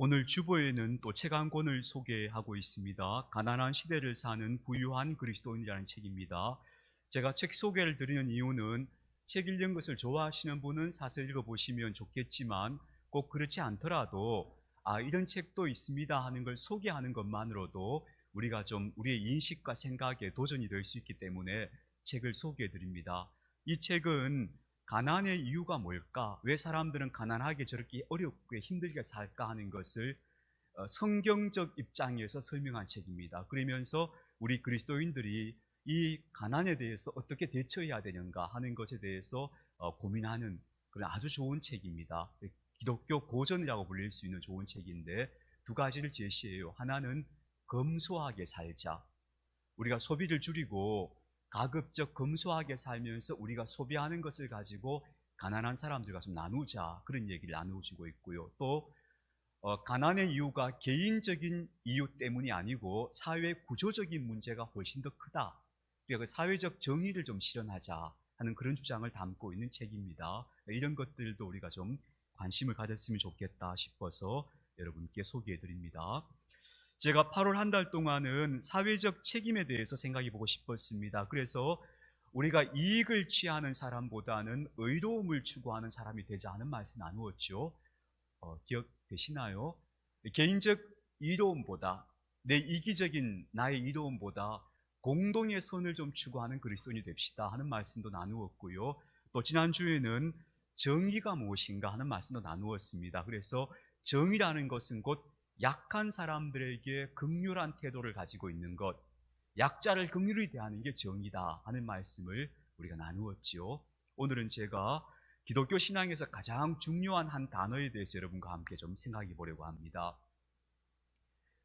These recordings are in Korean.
오늘 주보에는 또 책 한 권을 소개하고 있습니다. 가난한 시대를 사는 부유한 그리스도인이라는 책입니다. 제가 책 소개를 드리는 이유는 책 읽는 것을 좋아하시는 분은 사서 읽어보시면 좋겠지만 꼭 그렇지 않더라도 이런 책도 있습니다 하는 걸 소개하는 것만으로도 우리가 좀 우리의 인식과 생각에 도전이 될 수 있기 때문에 책을 소개해 드립니다. 이 책은 가난의 이유가 뭘까? 왜 사람들은 가난하게 저렇게 어렵게 힘들게 살까 하는 것을 성경적 입장에서 설명한 책입니다. 그러면서 우리 그리스도인들이 이 가난에 대해서 어떻게 대처해야 되는가 하는 것에 대해서 고민하는 그런 아주 좋은 책입니다. 기독교 고전이라고 불릴 수 있는 좋은 책인데 두 가지를 제시해요. 하나는 검소하게 살자. 우리가 소비를 줄이고 가급적 검소하게 살면서 우리가 소비하는 것을 가지고 가난한 사람들과 좀 나누자, 그런 얘기를 나누어주고 있고요. 또 가난의 이유가 개인적인 이유 때문이 아니고 사회 구조적인 문제가 훨씬 더 크다. 그러니까 그 사회적 정의를 좀 실현하자 하는 그런 주장을 담고 있는 책입니다. 이런 것들도 우리가 좀 관심을 가졌으면 좋겠다 싶어서 여러분께 소개해 드립니다. 제가 8월 한 달 동안은 사회적 책임에 대해서 생각해 보고 싶었습니다. 그래서 우리가 이익을 취하는 사람보다는 의로움을 추구하는 사람이 되자 하는 말씀 나누었죠. 기억되시나요? 개인적 이로움보다, 내 이기적인 나의 이로움보다 공동의 선을 좀 추구하는 그리스도인이 됩시다 하는 말씀도 나누었고요. 또 지난주에는 정의가 무엇인가 하는 말씀도 나누었습니다. 그래서 정의라는 것은 곧 약한 사람들에게 긍휼한 태도를 가지고 있는 것, 약자를 긍휼히 대하는 게 정의다 하는 말씀을 우리가 나누었지요. 오늘은 제가 기독교 신앙에서 가장 중요한 한 단어에 대해서 여러분과 함께 좀 생각해 보려고 합니다.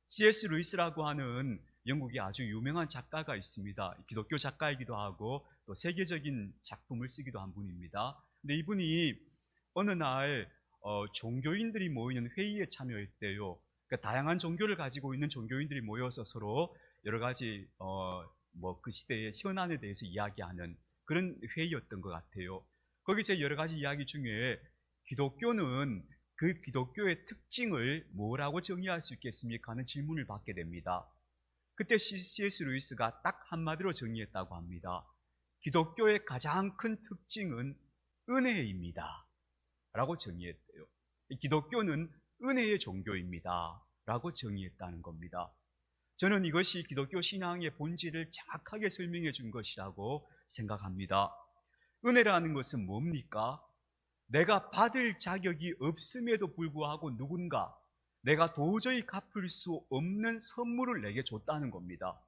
C.S. 루이스라고 하는 영국의 아주 유명한 작가가 있습니다. 기독교 작가이기도 하고 또 세계적인 작품을 쓰기도 한 분입니다. 근데 이분이 어느 날 종교인들이 모이는 회의에 참여했대요. 그러니까 다양한 종교를 가지고 있는 종교인들이 모여서 서로 여러 가지 그 시대의 현안에 대해서 이야기하는 그런 회의였던 것 같아요. 거기서 여러 가지 이야기 중에 기독교는 그 기독교의 특징을 뭐라고 정의할 수 있겠습니까? 하는 질문을 받게 됩니다. 그때 C.S. 루이스가 딱 한마디로 정의했다고 합니다. 기독교의 가장 큰 특징은 은혜입니다 라고 정의했대요. 기독교는 은혜의 종교입니다 라고 정의했다는 겁니다. 저는 이것이 기독교 신앙의 본질을 정확하게 설명해 준 것이라고 생각합니다. 은혜라는 것은 뭡니까? 내가 받을 자격이 없음에도 불구하고 누군가 내가 도저히 갚을 수 없는 선물을 내게 줬다는 겁니다.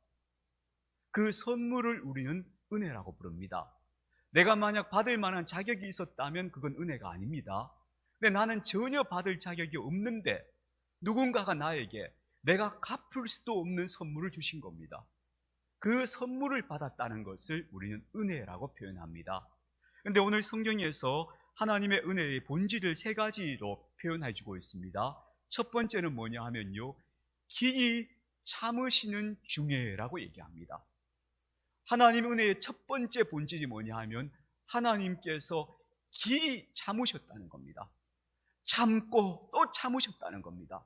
그 선물을 우리는 은혜라고 부릅니다. 내가 만약 받을 만한 자격이 있었다면 그건 은혜가 아닙니다. 근데 나는 전혀 받을 자격이 없는데 누군가가 나에게 내가 갚을 수도 없는 선물을 주신 겁니다. 그 선물을 받았다는 것을 우리는 은혜라고 표현합니다. 그런데 오늘 성경에서 하나님의 은혜의 본질을 세 가지로 표현해 주고 있습니다. 첫 번째는 뭐냐 하면요, 길이 참으시는 중에라고 얘기합니다. 하나님 은혜의 첫 번째 본질이 뭐냐 하면 하나님께서 길이 참으셨다는 겁니다. 참고 또 참으셨다는 겁니다.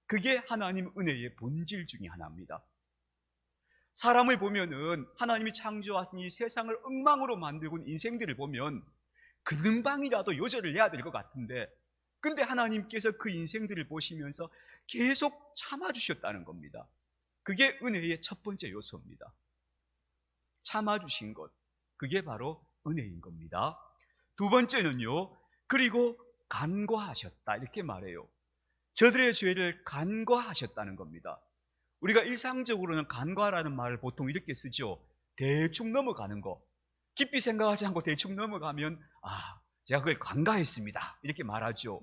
그게 하나님 은혜의 본질 중에 하나입니다. 사람을 보면은 하나님이 창조하신 이 세상을 엉망으로 만들고 있는 인생들을 보면 금방이라도 요절을 해야 될 것 같은데, 근데 하나님께서 그 인생들을 보시면서 계속 참아주셨다는 겁니다. 그게 은혜의 첫 번째 요소입니다. 참아주신 것, 그게 바로 은혜인 겁니다. 두 번째는요, 그리고 간과하셨다 이렇게 말해요. 저들의 죄를 간과하셨다는 겁니다. 우리가 일상적으로는 간과라는 말을 보통 이렇게 쓰죠. 대충 넘어가는 거. 깊이 생각하지 않고 대충 넘어가면 제가 그걸 간과했습니다 이렇게 말하죠.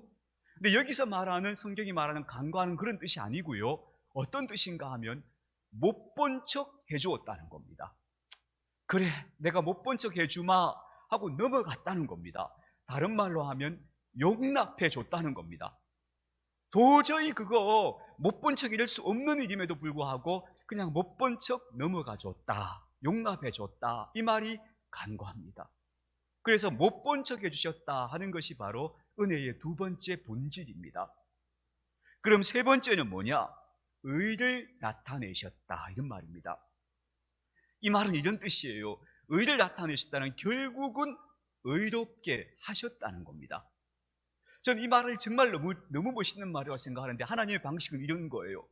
근데 여기서 말하는, 성경이 말하는 간과는 그런 뜻이 아니고요, 어떤 뜻인가 하면 못 본 척 해주었다는 겁니다. 그래, 내가 못 본 척 해주마 하고 넘어갔다는 겁니다. 다른 말로 하면 용납해 줬다는 겁니다. 도저히 그거 못 본 척 이럴 수 없는 일임에도 불구하고 그냥 못 본 척 넘어가 줬다, 용납해 줬다, 이 말이 간과합니다. 그래서 못 본 척 해주셨다 하는 것이 바로 은혜의 두 번째 본질입니다. 그럼 세 번째는 뭐냐? 의를 나타내셨다, 이런 말입니다. 이 말은 이런 뜻이에요. 의를 나타내셨다는 결국은 의롭게 하셨다는 겁니다. 저는 이 말을 정말 너무 멋있는 말이라고 생각하는데, 하나님의 방식은 이런 거예요.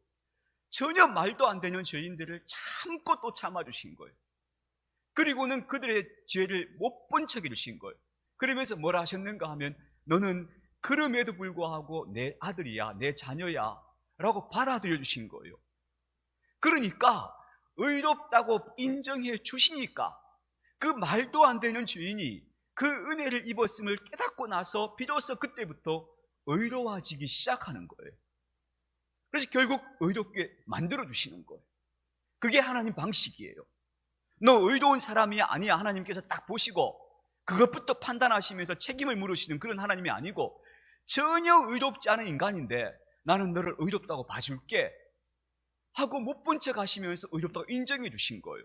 전혀 말도 안 되는 죄인들을 참고 또 참아주신 거예요. 그리고는 그들의 죄를 못 본 척 해주신 거예요. 그러면서 뭐라 하셨는가 하면, 너는 그럼에도 불구하고 내 아들이야, 내 자녀야 라고 받아들여 주신 거예요. 그러니까 의롭다고 인정해 주시니까 그 말도 안 되는 죄인이 그 은혜를 입었음을 깨닫고 나서 비로소 그때부터 의로워지기 시작하는 거예요. 그래서 결국 의롭게 만들어 주시는 거예요. 그게 하나님 방식이에요. 너 의로운 사람이 아니야, 하나님께서 딱 보시고 그것부터 판단하시면서 책임을 물으시는 그런 하나님이 아니고, 전혀 의롭지 않은 인간인데 나는 너를 의롭다고 봐줄게 하고 못 본 척 하시면서 의롭다고 인정해 주신 거예요.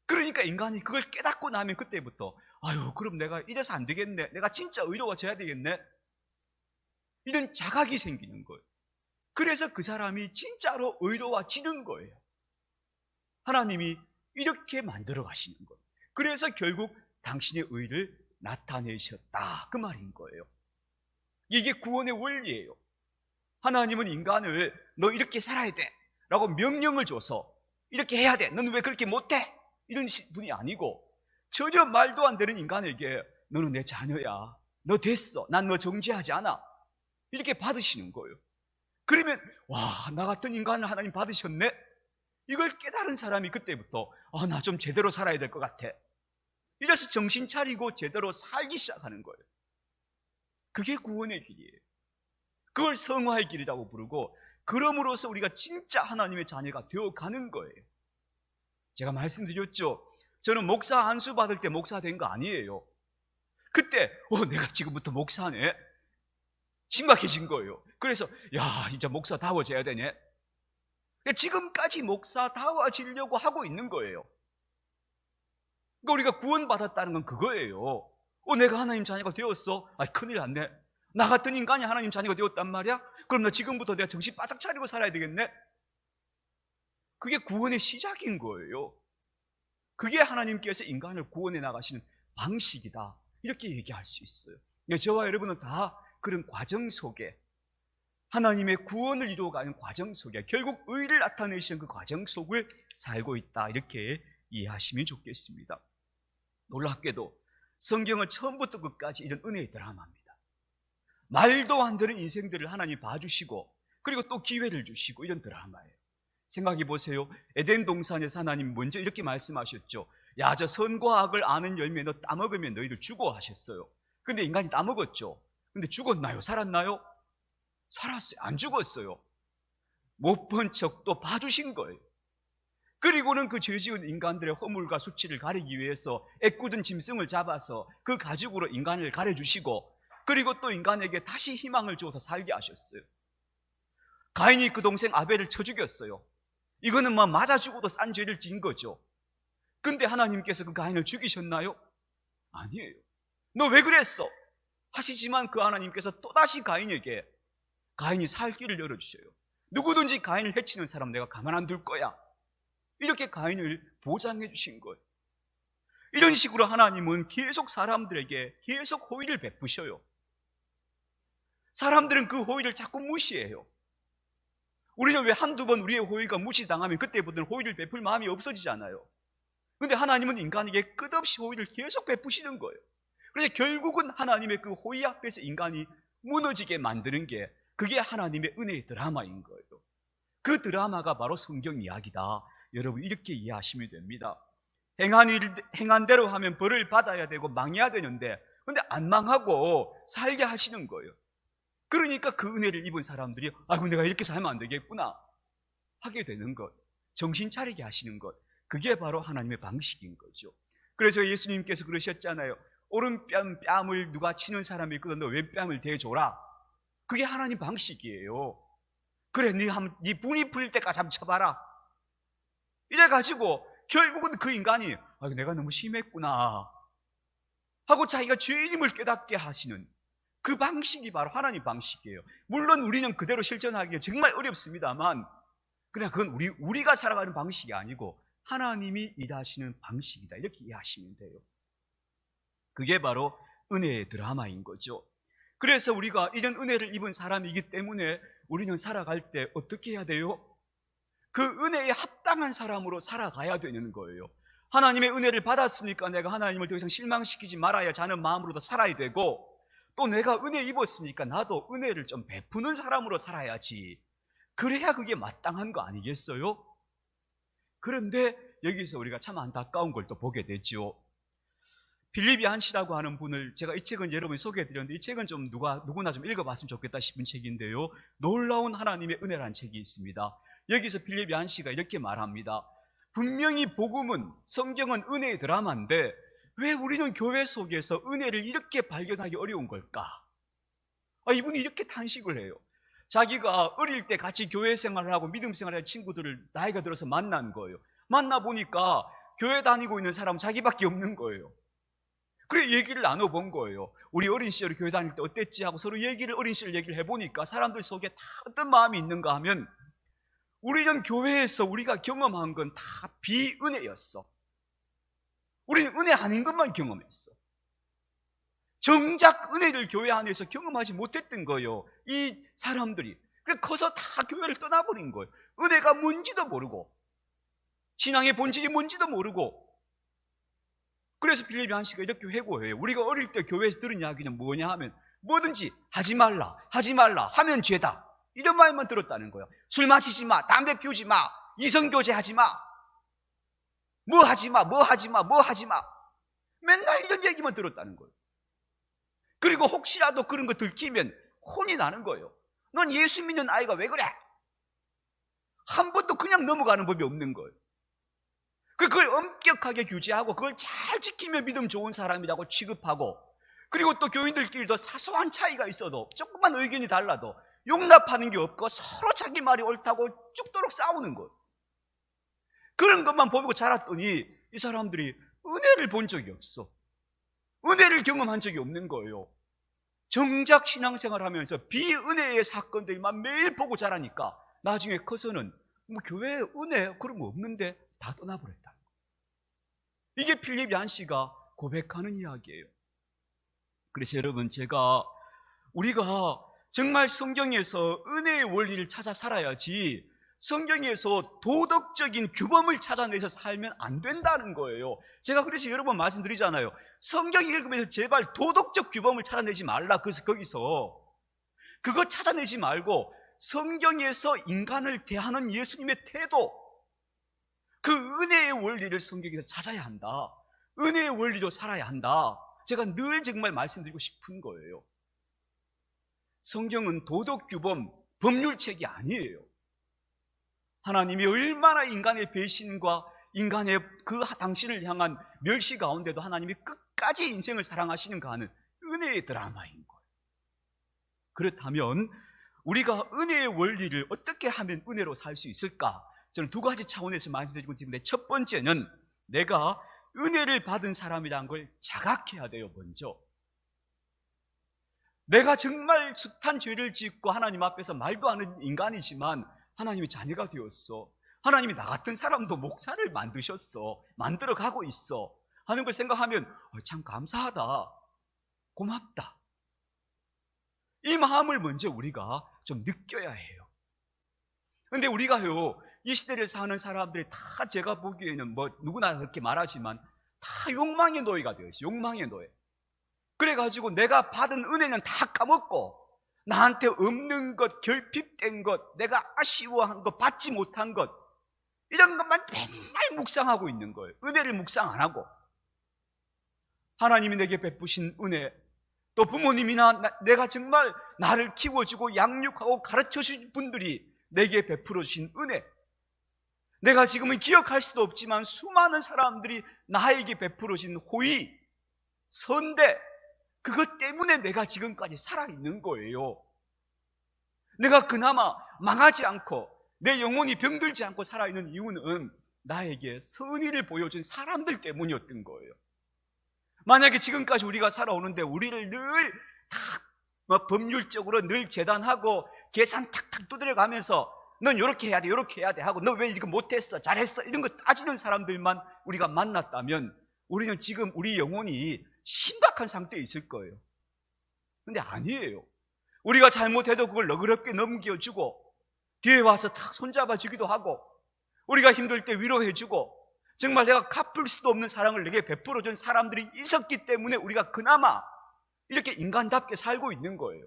그러니까 인간이 그걸 깨닫고 나면 그때부터, 아유, 그럼 내가 이래서 안 되겠네, 내가 진짜 의로워져야 되겠네, 이런 자각이 생기는 거예요. 그래서 그 사람이 진짜로 의로워지는 거예요. 하나님이 이렇게 만들어 가시는 거예요. 그래서 결국 당신의 의를 나타내셨다, 그 말인 거예요. 이게 구원의 원리예요. 하나님은 인간을 너 이렇게 살아야 돼 라고 명령을 줘서 이렇게 해야 돼, 너는 왜 그렇게 못해, 이런 분이 아니고, 전혀 말도 안 되는 인간에게 너는 내 자녀야, 너 됐어, 난 너 정죄하지 않아, 이렇게 받으시는 거예요. 그러면 와, 나 같은 인간을 하나님 받으셨네, 이걸 깨달은 사람이 그때부터 나 좀 제대로 살아야 될 것 같아, 이래서 정신 차리고 제대로 살기 시작하는 거예요. 그게 구원의 길이에요. 그걸 성화의 길이라고 부르고, 그럼으로써 우리가 진짜 하나님의 자녀가 되어가는 거예요. 제가 말씀드렸죠, 저는 목사 안수 받을 때 목사 된 거 아니에요. 그때 내가 지금부터 목사네, 심각해진 거예요. 그래서 야, 이제 목사다워져야 되네. 지금까지 목사다워지려고 하고 있는 거예요. 그러니까 우리가 구원받았다는 건 그거예요. 내가 하나님 자녀가 되었어? 큰일 났네. 나 같은 인간이 하나님 자녀가 되었단 말이야? 그럼 나 지금부터 내가 정신 바짝 차리고 살아야 되겠네? 그게 구원의 시작인 거예요. 그게 하나님께서 인간을 구원해 나가시는 방식이다, 이렇게 얘기할 수 있어요. 저와 여러분은 다 그런 과정 속에, 하나님의 구원을 이루어가는 과정 속에, 결국 의를 나타내시는 그 과정 속을 살고 있다, 이렇게 이해하시면 좋겠습니다. 놀랍게도 성경을 처음부터 끝까지 이런 은혜의 드라마입니다. 말도 안 되는 인생들을 하나님 봐주시고, 그리고 또 기회를 주시고, 이런 드라마예요. 생각해 보세요. 에덴 동산에서 하나님 먼저 이렇게 말씀하셨죠. 야, 저 선과 악을 아는 열매 너 따먹으면 너희들 죽어 하셨어요. 근데 인간이 따먹었죠. 근데 죽었나요? 살았나요? 살았어요. 안 죽었어요. 못 본 척 또 봐주신 거예요. 그리고는 그 죄지은 인간들의 허물과 수치를 가리기 위해서 애꿎은 짐승을 잡아서 그 가죽으로 인간을 가려주시고, 그리고 또 인간에게 다시 희망을 주어서 살게 하셨어요. 가인이 그 동생 아벨을 쳐 죽였어요. 이거는 맞아 죽어도 싼 죄를 지은 거죠. 근데 하나님께서 그 가인을 죽이셨나요? 아니에요. 너 왜 그랬어? 하시지만 그 하나님께서 또다시 가인에게 가인이 살 길을 열어주셔요. 누구든지 가인을 해치는 사람 내가 가만 안 둘 거야, 이렇게 가인을 보장해 주신 거예요. 이런 식으로 하나님은 계속 사람들에게 계속 호의를 베푸셔요. 사람들은 그 호의를 자꾸 무시해요. 우리는 왜 한두 번 우리의 호의가 무시당하면 그때부터는 호의를 베풀 마음이 없어지잖아요. 그런데 하나님은 인간에게 끝없이 호의를 계속 베푸시는 거예요. 그래서 결국은 하나님의 그 호의 앞에서 인간이 무너지게 만드는 게, 그게 하나님의 은혜의 드라마인 거예요. 그 드라마가 바로 성경 이야기다, 여러분 이렇게 이해하시면 됩니다. 행한 대로 하면 벌을 받아야 되고 망해야 되는데, 근데 안 망하고 살게 하시는 거예요. 그러니까 그 은혜를 입은 사람들이 아이고, 내가 이렇게 살면 안 되겠구나 하게 되는 것, 정신 차리게 하시는 것, 그게 바로 하나님의 방식인 거죠. 그래서 예수님께서 그러셨잖아요. 오른뺨을 누가 치는 사람이 있거든 너 왼뺨을 대줘라. 그게 하나님 방식이에요. 그래, 네 분이 풀릴 때까지 한번 쳐봐라. 이래가지고 결국은 그 인간이 내가 너무 심했구나 하고 자기가 죄인임을 깨닫게 하시는, 그 방식이 바로 하나님 방식이에요. 물론 우리는 그대로 실천하기가 정말 어렵습니다만, 그냥 그건 우리가 살아가는 방식이 아니고 하나님이 일하시는 방식이다, 이렇게 이해하시면 돼요. 그게 바로 은혜의 드라마인 거죠. 그래서 우리가 이런 은혜를 입은 사람이기 때문에 우리는 살아갈 때 어떻게 해야 돼요? 그 은혜에 합당한 사람으로 살아가야 되는 거예요. 하나님의 은혜를 받았으니까 내가 하나님을 더 이상 실망시키지 말아야 하는 마음으로도 살아야 되고, 또 내가 은혜 입었으니까 나도 은혜를 좀 베푸는 사람으로 살아야지. 그래야 그게 마땅한 거 아니겠어요? 그런데 여기서 우리가 참 안타까운 걸 또 보게 되죠. 빌립 얀 씨라고 하는 분을, 제가 이 책은 여러분이 소개해드렸는데 이 책은 좀 누구나 좀 읽어봤으면 좋겠다 싶은 책인데요, 놀라운 하나님의 은혜라는 책이 있습니다. 여기서 빌립 얀 씨가 이렇게 말합니다. 분명히 복음은, 성경은 은혜의 드라마인데 왜 우리는 교회 속에서 은혜를 이렇게 발견하기 어려운 걸까? 이분이 이렇게 탄식을 해요. 자기가 어릴 때 같이 교회 생활을 하고 믿음 생활을 할 친구들을 나이가 들어서 만난 거예요. 만나보니까 교회 다니고 있는 사람은 자기밖에 없는 거예요. 그래 얘기를 나눠본 거예요. 우리 어린 시절에 교회 다닐 때 어땠지 하고 서로 어린 시절 얘기를 해보니까 사람들 속에 다 어떤 마음이 있는가 하면, 우리는 교회에서 우리가 경험한 건 다 비은혜였어. 우리는 은혜 아닌 것만 경험했어. 정작 은혜를 교회 안에서 경험하지 못했던 거예요, 이 사람들이. 그래서 커서 다 교회를 떠나버린 거예요. 은혜가 뭔지도 모르고 신앙의 본질이 뭔지도 모르고. 그래서 빌립 얀 씨가 이렇게 회고해요. 우리가 어릴 때 교회에서 들은 이야기는 뭐냐 하면, 뭐든지 하지 말라 하면 죄다, 이런 말만 들었다는 거예요. 술 마시지 마, 담배 피우지 마, 이성교제 하지 마, 뭐 하지 마. 맨날 이런 얘기만 들었다는 거예요. 그리고 혹시라도 그런 거 들키면 혼이 나는 거예요. 넌 예수 믿는 아이가 왜 그래? 한 번도 그냥 넘어가는 법이 없는 거예요. 그걸 엄격하게 규제하고 그걸 잘 지키면 믿음 좋은 사람이라고 취급하고, 그리고 또 교인들끼리도 사소한 차이가 있어도, 조금만 의견이 달라도 용납하는 게 없고 서로 자기 말이 옳다고 죽도록 싸우는 거예요. 그런 것만 보고 자랐더니 이 사람들이 은혜를 본 적이 없어. 은혜를 경험한 적이 없는 거예요. 정작 신앙생활 하면서 비은혜의 사건들만 매일 보고 자라니까 나중에 커서는 뭐 교회에 은혜 그런 거 없는데 다 떠나버렸다. 이게 빌립 얀 씨가 고백하는 이야기예요. 그래서 여러분, 우리가 정말 성경에서 은혜의 원리를 찾아 살아야지, 성경에서 도덕적인 규범을 찾아내서 살면 안 된다는 거예요. 제가 그래서 여러 번 말씀드리잖아요. 성경 읽으면서 제발 도덕적 규범을 찾아내지 말라. 그래서 거기서 그거 찾아내지 말고 성경에서 인간을 대하는 예수님의 태도, 그 은혜의 원리를 성경에서 찾아야 한다. 은혜의 원리로 살아야 한다. 제가 늘 정말 말씀드리고 싶은 거예요. 성경은 도덕규범, 법률책이 아니에요. 하나님이 얼마나 인간의 배신과 인간의 그 당신을 향한 멸시 가운데도 하나님이 끝까지 인생을 사랑하시는가 하는 은혜의 드라마인 거예요. 그렇다면 우리가 은혜의 원리를 어떻게 하면 은혜로 살 수 있을까? 저는 두 가지 차원에서 말씀드리고 있는데, 첫 번째는 내가 은혜를 받은 사람이라는 걸 자각해야 돼요. 먼저 내가 정말 숱한 죄를 짓고 하나님 앞에서 말도 안 하는 인간이지만 하나님의 자녀가 되었어. 하나님이 나 같은 사람도 목사를 만들어 가고 있어 하는 걸 생각하면 참 감사하다, 고맙다, 이 마음을 먼저 우리가 좀 느껴야 해요. 그런데 우리가요, 이 시대를 사는 사람들이 다 제가 보기에는 뭐 누구나 그렇게 말하지만 다 욕망의 노예가 되어 있어요. 욕망의 노예. 그래가지고 내가 받은 은혜는 다 까먹고 나한테 없는 것, 결핍된 것, 내가 아쉬워한 것, 받지 못한 것, 이런 것만 맨날 묵상하고 있는 거예요. 은혜를 묵상 안 하고. 하나님이 내게 베푸신 은혜, 또 부모님이나 내가 정말 나를 키워주고 양육하고 가르쳐주신 분들이 내게 베풀어 주신 은혜, 내가 지금은 기억할 수도 없지만 수많은 사람들이 나에게 베풀어 주신 호의, 선대, 그것 때문에 내가 지금까지 살아있는 거예요. 내가 그나마 망하지 않고 내 영혼이 병들지 않고 살아있는 이유는 나에게 선의를 보여준 사람들 때문이었던 거예요. 만약에 지금까지 우리가 살아오는데 우리를 늘 다 뭐 법률적으로 늘 재단하고 계산 탁탁 두드려가면서 넌 이렇게 해야 돼, 이렇게 해야 돼 하고 너 왜 이거 못했어, 잘했어 이런 거 따지는 사람들만 우리가 만났다면 우리는 지금 우리 영혼이 심각한 상태에 있을 거예요. 근데 아니에요. 우리가 잘못해도 그걸 너그럽게 넘겨주고 뒤에 와서 탁 손잡아주기도 하고 우리가 힘들 때 위로해주고 정말 내가 갚을 수도 없는 사랑을 내게 베풀어준 사람들이 있었기 때문에 우리가 그나마 이렇게 인간답게 살고 있는 거예요.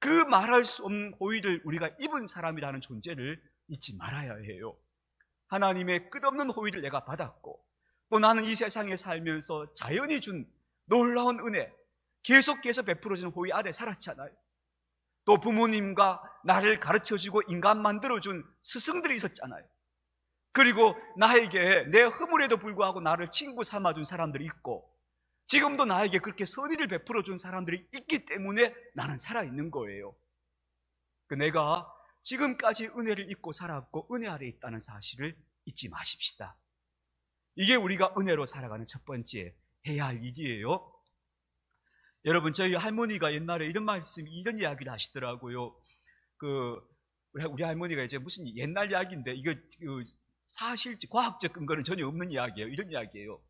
그 말할 수 없는 호의를 우리가 입은 사람이라는 존재를 잊지 말아야 해요. 하나님의 끝없는 호의를 내가 받았고 또 나는 이 세상에 살면서 자연이 준 놀라운 은혜, 계속해서 베풀어주는 호의 아래 살았잖아요. 또 부모님과 나를 가르쳐주고 인간 만들어준 스승들이 있었잖아요. 그리고 나에게 내 허물에도 불구하고 나를 친구 삼아준 사람들이 있고 지금도 나에게 그렇게 선의를 베풀어준 사람들이 있기 때문에 나는 살아있는 거예요. 내가 지금까지 은혜를 잊고 살았고 은혜 아래 있다는 사실을 잊지 마십시다. 이게 우리가 은혜로 살아가는 첫 번째 해야 할 일이에요. 여러분, 저희 할머니가 옛날에 이런 이야기를 하시더라고요. 우리 할머니가 이제 무슨 옛날 이야기인데 이거 사실적 과학적 근거는 전혀 없는 이야기예요. 이런 이야기예요.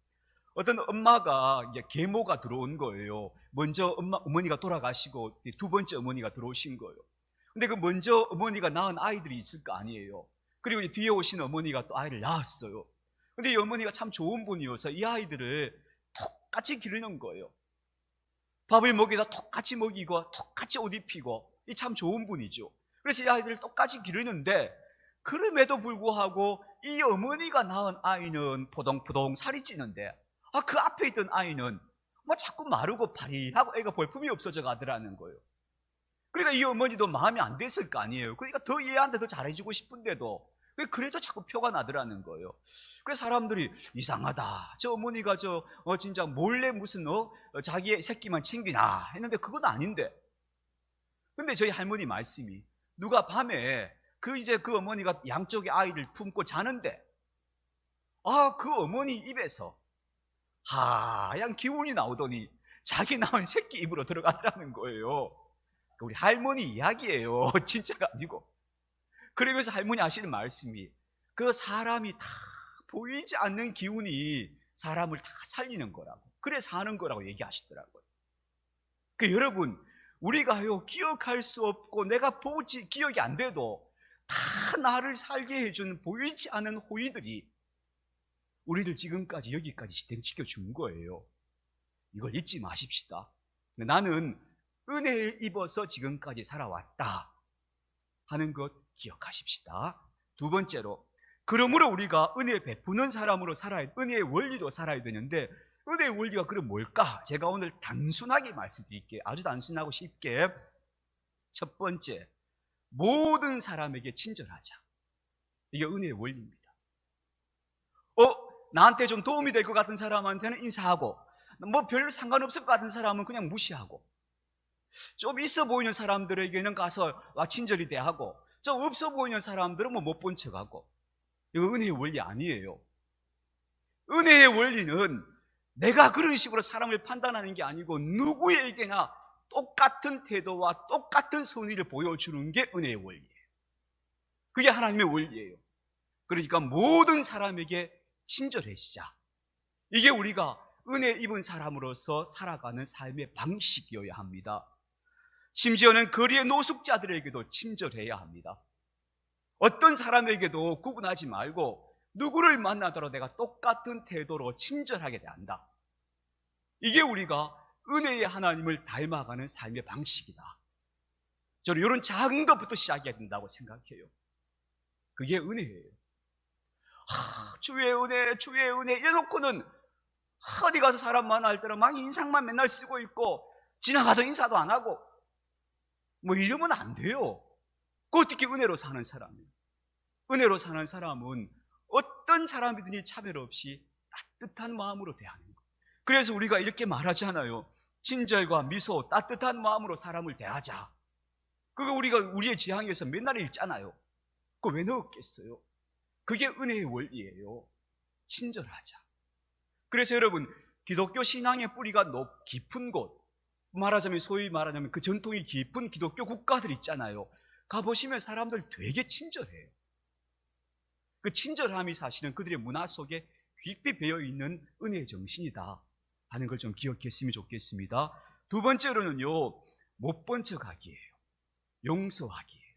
어떤 엄마가 이제 계모가 들어온 거예요. 먼저 어머니가 돌아가시고 두 번째 어머니가 들어오신 거예요. 근데 그 먼저 어머니가 낳은 아이들이 있을 거 아니에요. 그리고 이제 뒤에 오신 어머니가 또 아이를 낳았어요. 근데 이 어머니가 참 좋은 분이어서 이 아이들을 똑같이 기르는 거예요. 밥을 먹이다 똑같이 먹이고 똑같이 옷 입히고 이 참 좋은 분이죠. 그래서 이 아이들을 똑같이 기르는데 그럼에도 불구하고 이 어머니가 낳은 아이는 포동포동 살이 찌는데 그 앞에 있던 아이는 뭐 자꾸 마르고 파리하고 애가 볼품이 없어져 가더라는 거예요. 그러니까 이 어머니도 마음이 안 됐을 거 아니에요. 그러니까 더 얘한테 더 잘해주고 싶은데도 그래도 자꾸 표가 나더라는 거예요. 그래서 사람들이 이상하다. 저 어머니가 진짜 몰래 무슨 자기의 새끼만 챙기나 했는데 그건 아닌데. 근데 저희 할머니 말씀이 누가 밤에 그 어머니가 양쪽의 아이를 품고 자는데 그 어머니 입에서 하얀 기운이 나오더니 자기 낳은 새끼 입으로 들어가더라는 거예요. 우리 할머니 이야기예요. 진짜가 아니고. 그러면서 할머니 하시는 말씀이 그 사람이 다 보이지 않는 기운이 사람을 다 살리는 거라고, 그래 사는 거라고 얘기하시더라고요. 여러분, 우리가요 기억할 수 없고 내가 기억이 안 돼도 다 나를 살게 해준 보이지 않은 호의들이 우리를 지금까지 여기까지 지탱시켜 준 거예요. 이걸 잊지 마십시다. 나는 은혜를 입어서 지금까지 살아왔다 하는 것 기억하십시다. 두 번째로, 그러므로 우리가 은혜 베푸는 사람으로 은혜의 원리로 살아야 되는데 은혜의 원리가 그럼 뭘까? 제가 오늘 단순하게 말씀드릴게요. 아주 단순하고 쉽게. 첫 번째, 모든 사람에게 친절하자. 이게 은혜의 원리입니다. 나한테 좀 도움이 될 것 같은 사람한테는 인사하고 뭐 별 상관없을 것 같은 사람은 그냥 무시하고 좀 있어 보이는 사람들에게는 가서 친절히 대하고 좀 없어 보이는 사람들은 못 본 척하고. 이거 은혜의 원리 아니에요. 은혜의 원리는 내가 그런 식으로 사람을 판단하는 게 아니고 누구에게나 똑같은 태도와 똑같은 선의를 보여주는 게 은혜의 원리예요. 그게 하나님의 원리예요. 그러니까 모든 사람에게 친절해지자. 이게 우리가 은혜 입은 사람으로서 살아가는 삶의 방식이어야 합니다. 심지어는 거리의 노숙자들에게도 친절해야 합니다. 어떤 사람에게도 구분하지 말고 누구를 만나더라도 내가 똑같은 태도로 친절하게 대한다. 이게 우리가 은혜의 하나님을 닮아가는 삶의 방식이다. 저는 이런 작은 것부터 시작해야 된다고 생각해요. 그게 은혜예요. 주의 은혜, 주의 은혜 이래놓고는 어디 가서 사람 만날 때는 막 인상만 맨날 쓰고 있고 지나가도 인사도 안 하고 이러면 안 돼요. 그 어떻게 은혜로 사는 사람이에요? 은혜로 사는 사람은 어떤 사람이든지 차별 없이 따뜻한 마음으로 대하는 거예요. 그래서 우리가 이렇게 말하잖아요. 친절과 미소, 따뜻한 마음으로 사람을 대하자. 그거 우리가 우리의 지향에서 맨날 읽잖아요. 그거 왜 넣었겠어요? 그게 은혜의 원리예요. 친절하자. 그래서 여러분, 기독교 신앙의 뿌리가 깊은 곳, 소위 말하자면 그 전통이 깊은 기독교 국가들 있잖아요. 가보시면 사람들 되게 친절해요. 그 친절함이 사실은 그들의 문화 속에 깊이 배어있는 은혜의 정신이다 하는 걸 좀 기억했으면 좋겠습니다. 두 번째로는요, 못 본 척하기예요. 용서하기예요.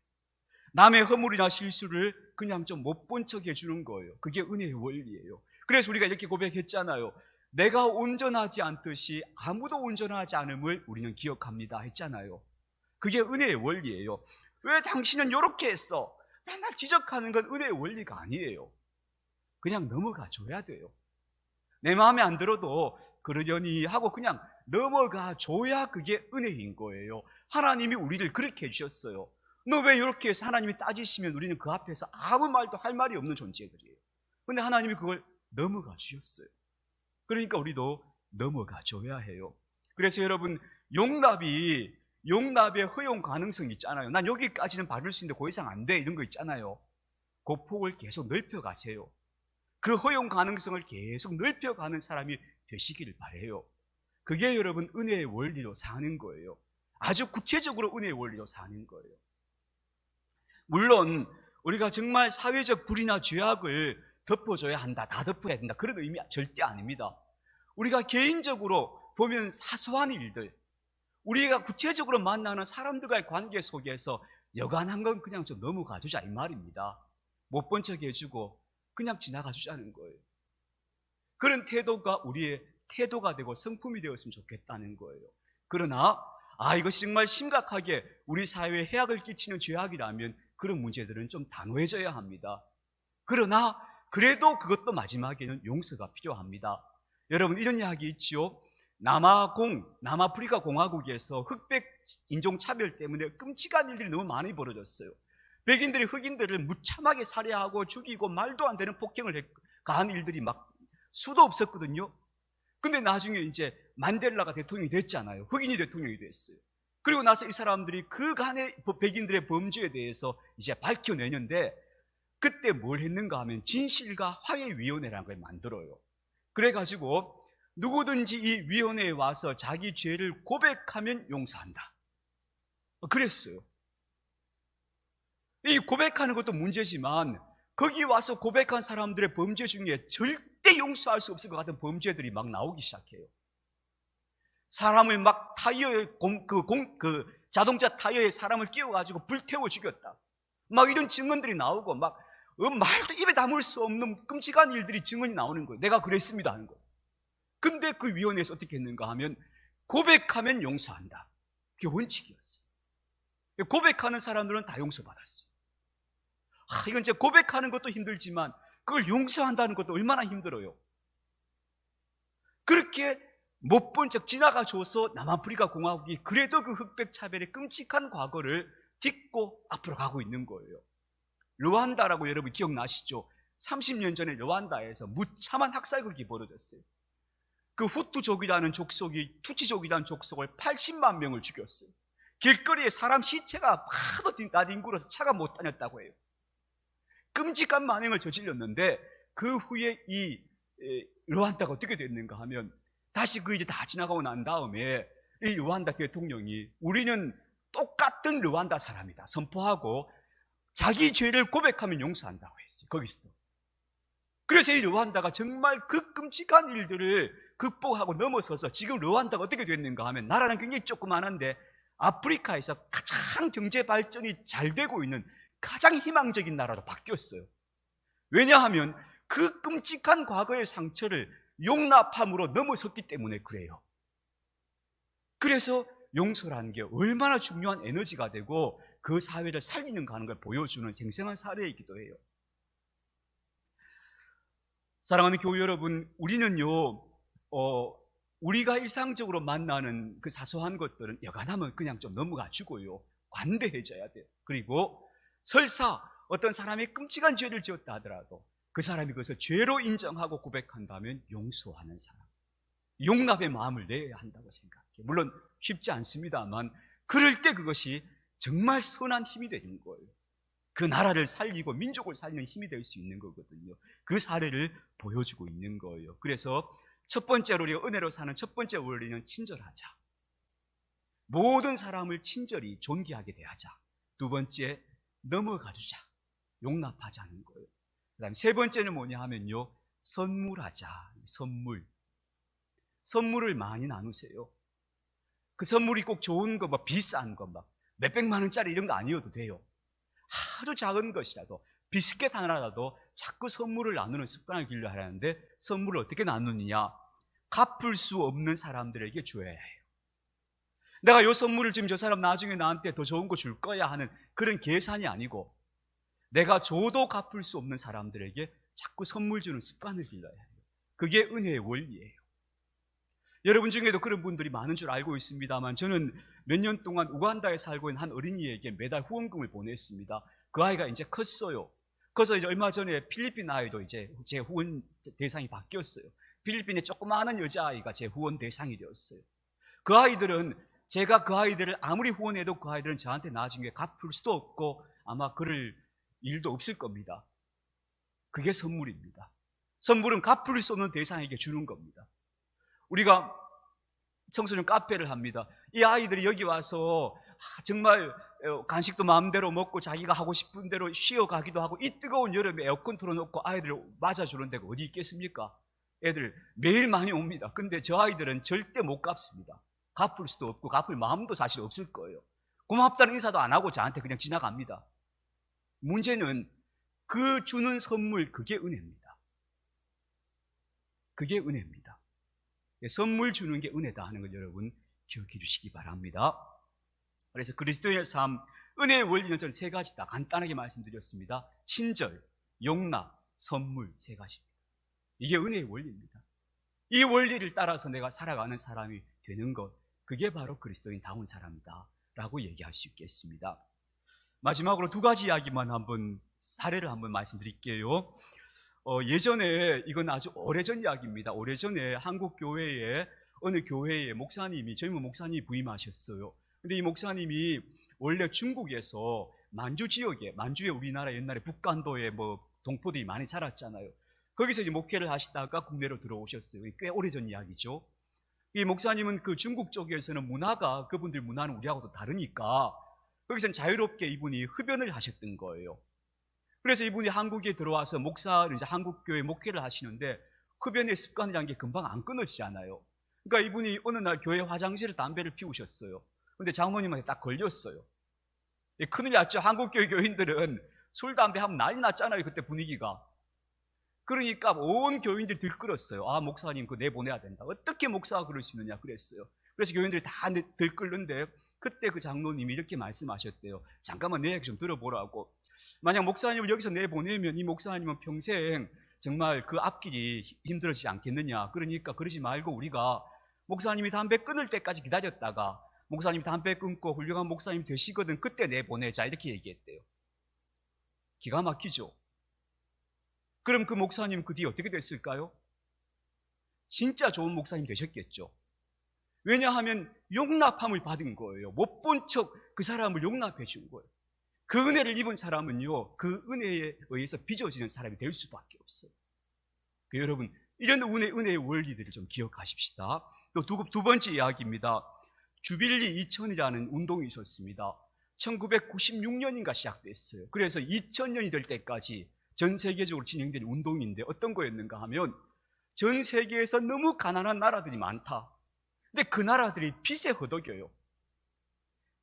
남의 허물이나 실수를 그냥 좀 못 본 척 해주는 거예요. 그게 은혜의 원리예요. 그래서 우리가 이렇게 고백했잖아요. 내가 온전하지 않듯이 아무도 온전하지 않음을 우리는 기억합니다 했잖아요. 그게 은혜의 원리예요. 왜 당신은 이렇게 했어? 맨날 지적하는 건 은혜의 원리가 아니에요. 그냥 넘어가 줘야 돼요. 내 마음에 안 들어도 그러려니 하고 그냥 넘어가 줘야 그게 은혜인 거예요. 하나님이 우리를 그렇게 해주셨어요. 너 왜 이렇게 해서 하나님이 따지시면 우리는 그 앞에서 아무 말도 할 말이 없는 존재들이에요. 근데 하나님이 그걸 넘어가 주셨어요. 그러니까 우리도 넘어가 줘야 해요. 그래서 여러분, 용납의 허용 가능성이 있잖아요. 난 여기까지는 받을 수 있는데 그 이상 안 돼, 이런 거 있잖아요. 그 폭을 계속 넓혀가세요. 그 허용 가능성을 계속 넓혀가는 사람이 되시기를 바라요. 그게 여러분 은혜의 원리로 사는 거예요. 아주 구체적으로 은혜의 원리로 사는 거예요. 물론 우리가 정말 사회적 불의나 죄악을 덮어줘야 한다, 다 덮어야 된다, 그런 의미 절대 아닙니다. 우리가 개인적으로 보면 사소한 일들, 우리가 구체적으로 만나는 사람들과의 관계 속에서 여간한 건 그냥 좀 넘어가 주자 이 말입니다. 못 본 척 해주고 그냥 지나가 주자는 거예요. 그런 태도가 우리의 태도가 되고 성품이 되었으면 좋겠다는 거예요. 그러나 이것이 정말 심각하게 우리 사회에 해악을 끼치는 죄악이라면 그런 문제들은 좀 단호해져야 합니다. 그러나 그래도 그것도 마지막에는 용서가 필요합니다. 여러분, 이런 이야기 있죠. 남아프리카 공화국에서 흑백 인종차별 때문에 끔찍한 일들이 너무 많이 벌어졌어요. 백인들이 흑인들을 무참하게 살해하고 죽이고 말도 안 되는 폭행을 가한 일들이 막 수도 없었거든요. 근데 나중에 이제 만델라가 대통령이 됐잖아요. 흑인이 대통령이 됐어요. 그리고 나서 이 사람들이 그간의 백인들의 범죄에 대해서 이제 밝혀내는데, 그때 뭘 했는가 하면 진실과 화해위원회라는 걸 만들어요. 그래가지고 누구든지 이 위원회에 와서 자기 죄를 고백하면 용서한다, 그랬어요. 이 고백하는 것도 문제지만 거기 와서 고백한 사람들의 범죄 중에 절대 용서할 수 없을 것 같은 범죄들이 막 나오기 시작해요. 사람을 막 타이어에 자동차 타이어에 사람을 끼워가지고 불태워 죽였다, 막 이런 증언들이 나오고 막 말도 입에 담을 수 없는 끔찍한 일들이 증언이 나오는 거예요. 내가 그랬습니다 하는 거예요. 근데 그 위원회에서 어떻게 했는가 하면 고백하면 용서한다, 그게 원칙이었어요. 고백하는 사람들은 다 용서받았어요. 이건 이제 고백하는 것도 힘들지만 그걸 용서한다는 것도 얼마나 힘들어요. 그렇게 못 본 척 지나가줘서 남아프리카 공화국이 그래도 그 흑백 차별의 끔찍한 과거를 딛고 앞으로 가고 있는 거예요. 르완다라고 여러분 기억나시죠? 30년 전에 르완다에서 무참한 학살극이 벌어졌어요. 그 후투족이라는 족속이 투치족이라는 족속을 80만 명을 죽였어요. 길거리에 사람 시체가 하도 나뒹굴어서 차가 못 다녔다고 해요. 끔찍한 만행을 저질렀는데 그 후에 이 르완다가 어떻게 됐는가 하면 다시 그 이제 다 지나가고 난 다음에 이 르완다 대통령이 우리는 똑같은 르완다 사람이다 선포하고 자기 죄를 고백하면 용서한다고 했어요. 거기서도. 그래서 이 르완다가 정말 그 끔찍한 일들을 극복하고 넘어서서 지금 르완다가 어떻게 됐는가 하면 나라는 굉장히 조그만한데 아프리카에서 가장 경제 발전이 잘 되고 있는 가장 희망적인 나라로 바뀌었어요. 왜냐하면 그 끔찍한 과거의 상처를 용납함으로 넘어섰기 때문에 그래요. 그래서 용서라는 게 얼마나 중요한 에너지가 되고 그 사회를 살리는가 하는 걸 보여주는 생생한 사례이기도 해요. 사랑하는 교우 여러분, 우리는요 우리가 일상적으로 만나는 그 사소한 것들은 여간하면 그냥 좀 넘어가 주고요, 관대해져야 돼요. 그리고 설사 어떤 사람이 끔찍한 죄를 지었다 하더라도 그 사람이 그것을 죄로 인정하고 고백한다면 용서하는 사람, 용납의 마음을 내야 한다고 생각해요. 물론 쉽지 않습니다만 그럴 때 그것이 정말 선한 힘이 되는 거예요. 그 나라를 살리고 민족을 살리는 힘이 될 수 있는 거거든요. 그 사례를 보여주고 있는 거예요. 그래서 첫 번째로 우리가 은혜로 사는 첫 번째 원리는 친절하자. 모든 사람을 친절히 존귀하게 대하자. 두 번째, 넘어가주자. 용납하자는 거예요. 그 다음에 세 번째는 뭐냐 하면요, 선물하자. 선물을 많이 나누세요. 그 선물이 꼭 좋은 거, 뭐 비싼 거, 막 몇백만 원짜리 이런 거 아니어도 돼요. 아주 작은 것이라도, 비스켓 하나라도 자꾸 선물을 나누는 습관을 길러하라는데, 선물을 어떻게 나누느냐? 갚을 수 없는 사람들에게 줘야 해요. 내가 요 선물을 지금 저 사람 나중에 나한테 더 좋은 거 줄 거야 하는 그런 계산이 아니고, 내가 줘도 갚을 수 없는 사람들에게 자꾸 선물 주는 습관을 길러야 해요. 그게 은혜의 원리예요. 여러분 중에도 그런 분들이 많은 줄 알고 있습니다만, 저는 몇 년 동안 우간다에 살고 있는 한 어린이에게 매달 후원금을 보냈습니다. 그 아이가 이제 컸어요. 그래서 이제 얼마 전에 필리핀 아이도 이제 제 후원 대상이 바뀌었어요. 필리핀의 조그마한 여자아이가 제 후원 대상이 되었어요. 그 아이들은, 제가 그 아이들을 아무리 후원해도 그 아이들은 저한테 나중에 갚을 수도 없고 아마 그럴 일도 없을 겁니다. 그게 선물입니다. 선물은 갚을 수 없는 대상에게 주는 겁니다. 우리가 청소년 카페를 합니다. 이 아이들이 여기 와서 정말 간식도 마음대로 먹고 자기가 하고 싶은 대로 쉬어가기도 하고, 이 뜨거운 여름에 에어컨 틀어놓고 아이들을 맞아주는 데가 어디 있겠습니까? 애들 매일 많이 옵니다. 근데 저 아이들은 절대 못 갚습니다. 갚을 수도 없고 갚을 마음도 사실 없을 거예요. 고맙다는 인사도 안 하고 저한테 그냥 지나갑니다. 문제는 그 주는 선물, 그게 은혜입니다. 그게 은혜입니다. 선물 주는 게 은혜다 하는 걸 여러분 기억해 주시기 바랍니다. 그래서 그리스도인의 삶, 은혜의 원리는 저는 세 가지다 간단하게 말씀드렸습니다. 친절, 용납, 선물, 세 가지입니다. 이게 은혜의 원리입니다. 이 원리를 따라서 내가 살아가는 사람이 되는 것, 그게 바로 그리스도인다운 사람이다 라고 얘기할 수 있겠습니다. 마지막으로 두 가지 이야기만 한번, 사례를 한번 말씀드릴게요. 예전에, 이건 아주 오래전 이야기입니다. 오래전에 한국 교회에, 어느 교회에 목사님이, 젊은 목사님이 부임하셨어요. 근데 이 목사님이 원래 중국에서 만주 지역에, 만주에 우리나라 옛날에 북간도에 뭐 동포들이 많이 자랐잖아요. 거기서 이제 목회를 하시다가 국내로 들어오셨어요. 꽤 오래전 이야기죠. 이 목사님은 그 중국 쪽에서는 문화가, 그분들 문화는 우리하고도 다르니까 거기서는 자유롭게 이분이 흡연을 하셨던 거예요. 그래서 이분이 한국에 들어와서 목사를, 이제 한국교회 목회를 하시는데 흡연의 습관이라는 게 금방 안 끊어지잖아요. 그러니까 이분이 어느 날 교회 화장실에 담배를 피우셨어요. 근데 장모님한테 딱 걸렸어요. 큰일 났죠. 한국교회 교인들은 술, 담배 하면 난리 났잖아요. 그때 분위기가. 그러니까 온 교인들이 들끓었어요. 아, 목사님 그거 내보내야 된다. 어떻게 목사가 그럴 수 있느냐 그랬어요. 그래서 교인들이 다 들끓는데, 그때 그 장로님이 이렇게 말씀하셨대요. 잠깐만 내 얘기 좀 들어보라고. 만약 목사님을 여기서 내보내면 이 목사님은 평생 정말 그 앞길이 힘들어지지 않겠느냐. 그러니까 그러지 말고 우리가 목사님이 담배 끊을 때까지 기다렸다가 목사님이 담배 끊고 훌륭한 목사님 되시거든 그때 내보내자, 이렇게 얘기했대요. 기가 막히죠. 그럼 그 목사님 그 뒤에 어떻게 됐을까요? 진짜 좋은 목사님 되셨겠죠. 왜냐하면 용납함을 받은 거예요. 못 본 척 그 사람을 용납해 준 거예요. 그 은혜를 입은 사람은요, 그 은혜에 의해서 빚어지는 사람이 될 수밖에 없어요. 여러분, 이런 은혜의 원리들을 좀 기억하십시다. 또 두 번째 이야기입니다. 주빌리 2000이라는 운동이 있었습니다. 1996년인가 시작됐어요. 그래서 2000년이 될 때까지 전 세계적으로 진행된 운동인데, 어떤 거였는가 하면 전 세계에서 너무 가난한 나라들이 많다. 근데 그 나라들이 빚에 허덕여요.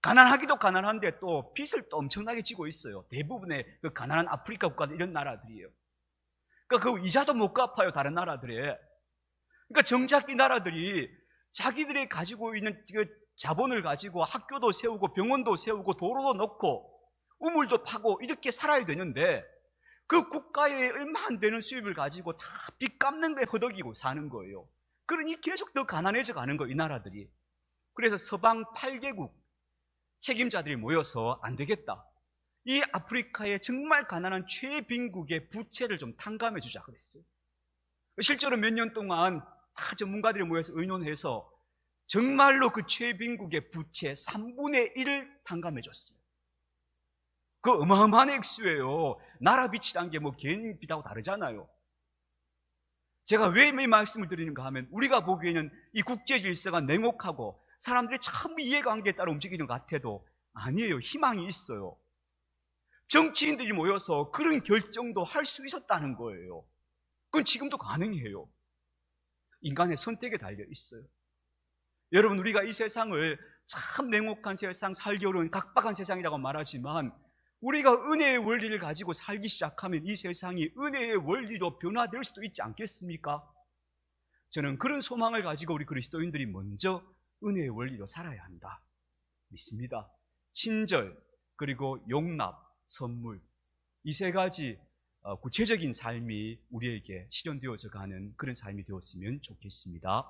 가난하기도 가난한데 또 빚을 또 엄청나게 지고 있어요. 대부분의 그 가난한 아프리카 국가들, 이런 나라들이에요. 그러니까 그 이자도 못 갚아요, 다른 나라들에. 그러니까 정작 이 나라들이 자기들이 가지고 있는 그 자본을 가지고 학교도 세우고 병원도 세우고 도로도 넣고 우물도 파고 이렇게 살아야 되는데, 그 국가에 얼마 안 되는 수입을 가지고 다 빚 갚는 데 허덕이고 사는 거예요. 그러니 계속 더 가난해져 가는 거예요, 이 나라들이. 그래서 서방 8개국 책임자들이 모여서 안 되겠다, 이 아프리카의 정말 가난한 최빈국의 부채를 좀 탕감해 주자 그랬어요. 실제로 몇 년 동안 다 전문가들이 모여서 의논해서 정말로 그 최빈국의 부채 3분의 1을 탕감해 줬어요. 그 어마어마한 액수예요. 나라 빚이란 게 뭐 개인 빚하고 다르잖아요. 제가 왜 이 말씀을 드리는가 하면, 우리가 보기에는 이 국제 질서가 냉혹하고 사람들이 참 이해관계에 따라 움직이는 것 같아도 아니에요. 희망이 있어요. 정치인들이 모여서 그런 결정도 할 수 있었다는 거예요. 그건 지금도 가능해요. 인간의 선택에 달려 있어요. 여러분, 우리가 이 세상을 참 냉혹한 세상, 살기 어려운 각박한 세상이라고 말하지만 우리가 은혜의 원리를 가지고 살기 시작하면 이 세상이 은혜의 원리로 변화될 수도 있지 않겠습니까? 저는 그런 소망을 가지고 우리 그리스도인들이 먼저 은혜의 원리로 살아야 한다 믿습니다. 친절, 그리고 용납, 선물, 이 세 가지 구체적인 삶이 우리에게 실현되어져 가는 그런 삶이 되었으면 좋겠습니다.